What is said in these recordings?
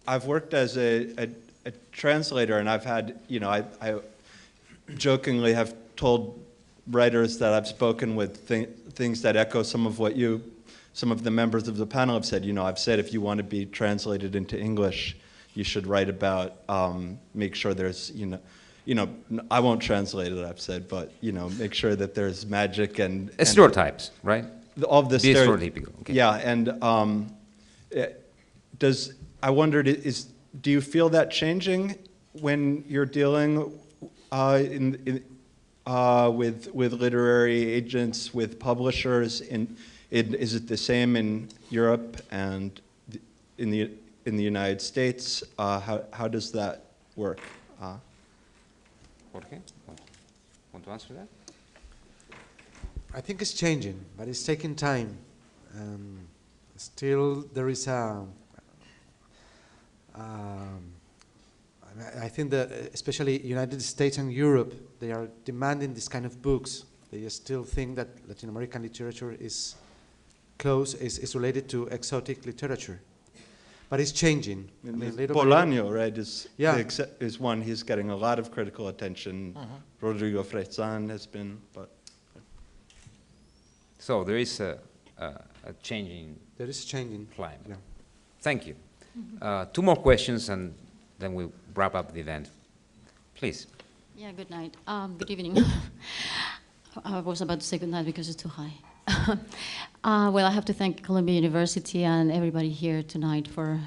I've worked as a translator, and I've had, I jokingly have told writers that I've spoken with things that echo some of what some of the members of the panel have said. I've said if you want to be translated into English, you should write about, make sure there's, I won't translate it, I've said, but, make sure that there's magic and stereotypes, right? All of the stereotypical. Okay. Yeah, and I wondered, do you feel that changing when you're dealing with literary agents, with publishers? Is it the same in Europe and in the United States? How does that work? Jorge, want to answer that? I think it's changing, but it's taking time. Still, there is I think that especially United States and Europe, they are demanding this kind of books. They still think that Latin American literature is related to exotic literature. But it's changing. Bolaño, right, is one. He's getting a lot of critical attention. Rodrigo Frezan has been, but... So there is a changing... There is changing climate. Yeah. Thank you. 2 more questions, and then we'll wrap up the event. Please. Yeah, good night. Good evening. I was about to say good night because it's too high. Well, I have to thank Columbia University and everybody here tonight for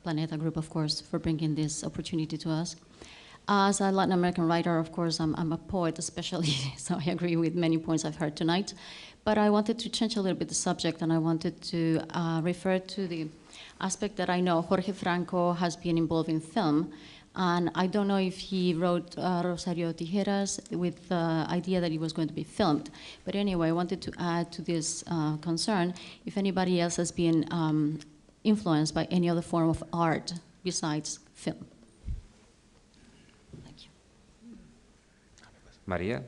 Planeta Group, of course, for bringing this opportunity to us. As a Latin American writer, of course, I'm a poet especially, so I agree with many points I've heard tonight. But I wanted to change a little bit the subject, and I wanted to refer to the aspect that I know Jorge Franco has been involved in film. And I don't know if he wrote Rosario Tijeras with the idea that it was going to be filmed. But anyway, I wanted to add to this concern if anybody else has been influenced by any other form of art besides film. Thank you. Maria?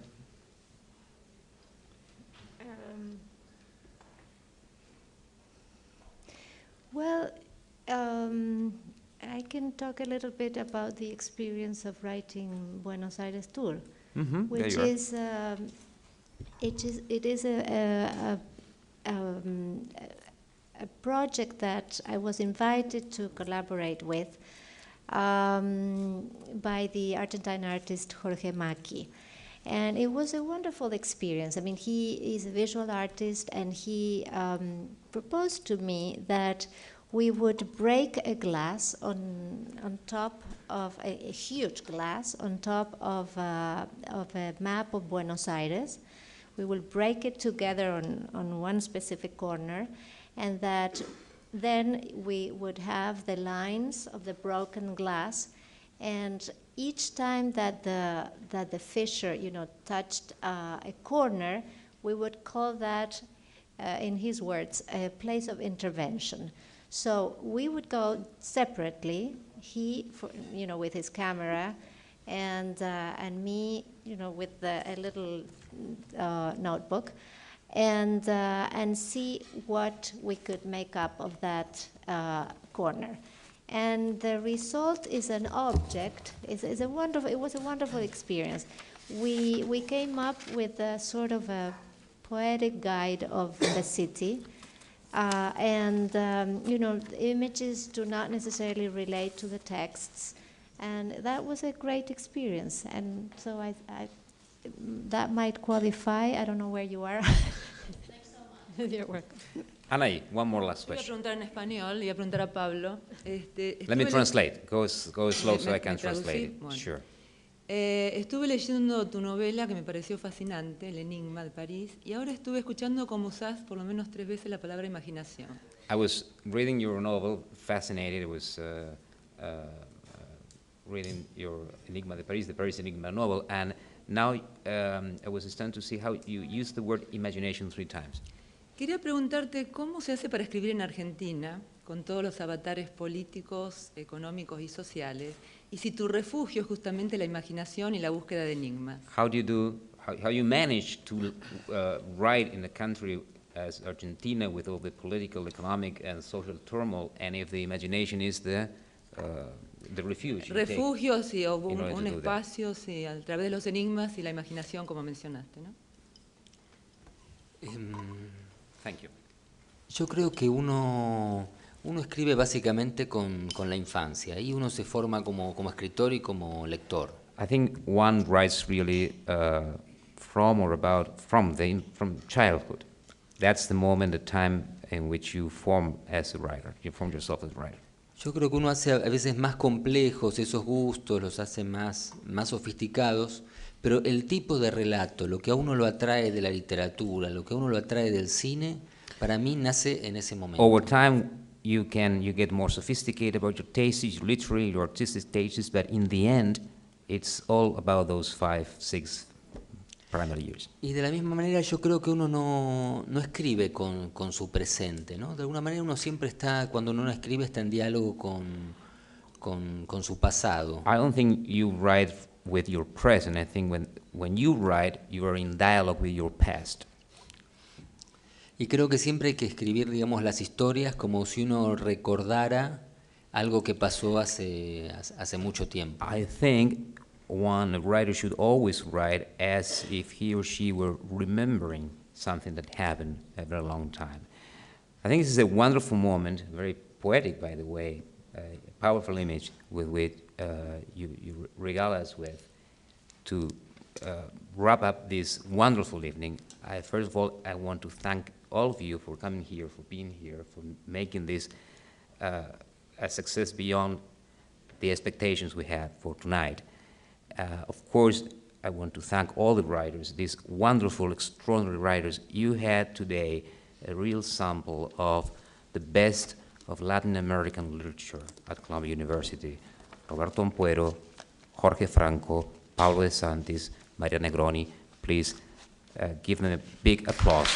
Well, I can talk a little bit about the experience of writing Buenos Aires Tour, which is it is a project that I was invited to collaborate with by the Argentine artist Jorge Macchi. And it was a wonderful experience. I mean, he is a visual artist, and he proposed to me that we would break a glass on top of a huge glass on top of a map of Buenos Aires. We will break it together on one specific corner, and that then we would have the lines of the broken glass, and each time that the fissure, touched a corner, we would call that, in his words, a place of intervention. So we would go separately, he, with his camera, and me, with a little notebook, and see what we could make up of that corner. And the result is an object. It was a wonderful experience. We came up with a sort of a poetic guide of the city. The images do not necessarily relate to the texts. And that was a great experience. And so that might qualify. I don't know where you are. Thanks so much. You're welcome. Anaí, one more last question. Voy a preguntar en español y a preguntar a Pablo. Let me translate. Go slow so I can translate it. Bueno. Sure. Estuve leyendo tu novela que me pareció fascinante, El Enigma de París, y ahora estuve escuchando cómo usás por lo menos 3 veces la palabra imaginación. I was reading your novel, fascinated. I was reading your Enigma de París, the Paris Enigma novel, and now I was stunned to see how you use the word imagination 3 times. Quería preguntarte cómo se hace para escribir en Argentina, con todos los avatares políticos, económicos y sociales, y si tu refugio es justamente la imaginación y la búsqueda de enigmas. How you manage to write in a country as Argentina with all the political, economic, and social turmoil, and if the imagination is the the refuge. you take Refugios y, o in order to un do that. espacio, sí, a través de los enigmas y la imaginación, como mencionaste, ¿no? Thank you. Yo creo que uno escribe básicamente con la infancia y uno se forma como escritor y como lector. I think one writes really from childhood. That's the moment, the time in which you form as a writer. You form yourself as a writer. Yo creo que uno hace a veces más complejos esos gustos, los hace más sofisticados, pero el tipo de relato, lo que a uno lo atrae de la literatura, lo que a uno lo atrae del cine, para mí nace en ese momento. Over time, you get more sophisticated about your tastes, your literary, your artistic tastes, but in the end, it's all about those 5, 6 primary years. Y de la misma manera yo creo que uno no escribe con su presente, ¿no? De alguna manera uno siempre está, cuando uno escribe, está en diálogo con su pasado. I don't think you write with your present. I think when you write, you are in dialogue with your past. Y creo que siempre hay que escribir, digamos, las historias como si uno recordara algo que pasó hace mucho tiempo. I think a writer should always write as if he or she were remembering something that happened a very long time. I think this is a wonderful moment, very poetic, by the way, a powerful image with which you regale us with to wrap up this wonderful evening. First of all, I want to thank all of you for coming here, for being here, for making this a success beyond the expectations we had for tonight. Of course, I want to thank all the writers, these wonderful, extraordinary writers. You had today a real sample of the best of Latin American literature at Columbia University. Roberto Ampuero, Jorge Franco, Paulo de Santis, Maria Negroni. Please give them a big applause.